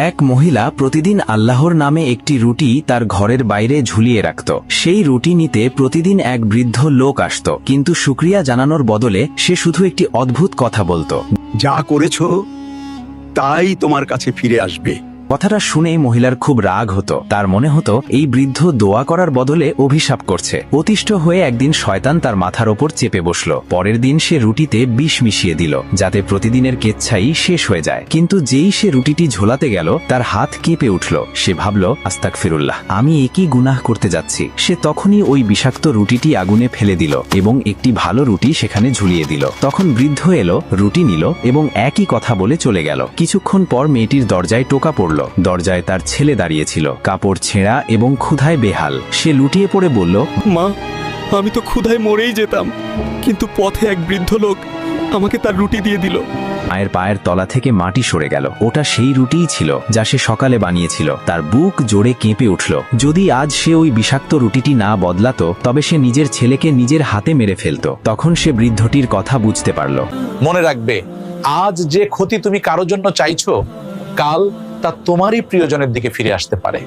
এক মহিলা প্রতিদিন আল্লাহর নামে একটি রুটি তার ঘরের বাইরে ঝুলিয়ে রাখত। সেই রুটি নিতে প্রতিদিন এক বৃদ্ধ লোক আসত, কিন্তু শুকরিয়া জানানোর বদলে সে শুধু একটি অদ্ভুত কথা বলতো, যা করেছো তাই তোমার কাছে ফিরে আসবে। কথাটা শুনে মহিলার খুব রাগ হতো। তার মনে হতো এই বৃদ্ধ দোয়া করার বদলে অভিশাপ করছে। অতিষ্ঠ হয়ে একদিন শয়তান তার মাথার ওপর চেপে বসল। পরের দিন সে রুটিতে বিষ মিশিয়ে দিল, যাতে প্রতিদিনের কেচ্ছাই শেষ হয়ে যায়। কিন্তু যেই সে রুটিটি ঝোলাতে গেল, তার হাত কেঁপে উঠল। সে ভাবল, আস্তাগফিরুল্লাহ, আমি একই গুনাহ করতে যাচ্ছি। সে তখনই ওই বিষাক্ত রুটিটি আগুনে ফেলে দিল এবং একটি ভালো রুটি সেখানে ঝুলিয়ে দিল। তখন বৃদ্ধ এলো, রুটি নিল এবং একই কথা বলে চলে গেল। কিছুক্ষণ পর মেয়েটির দরজায় টোকা পড়ল। দরজায় তার ছেলে দাঁড়িয়েছিল, কাপড় ছেঁড়া এবং ক্ষুধায় বেহাল। সে লুটিয়ে পড়ে বলল, মা, আমি তো ক্ষুধায় মরেই যেতাম, কিন্তু পথে এক বৃদ্ধ লোক আমাকে তার রুটি দিয়ে দিল। মায়ের পায়ের তলা থেকে মাটি সরে গেল। ওটা সেই রুটিই ছিল যা সে সকালে বানিয়েছিল। তার বুক জোরে কেঁপে উঠল। যদি আজ সে ওই বিষাক্ত রুটিটি না বদলাতো, তবে সে নিজের ছেলেকে নিজের হাতে মেরে ফেলত। তখন সে বৃদ্ধটির কথা বুঝতে পারল। মনে রাখবে, আজ যে ক্ষতি তুমি কারোর জন্য চাইছো, কাল তা তোমারই প্রিয়জনের দিকে ফিরে আসতে পারে।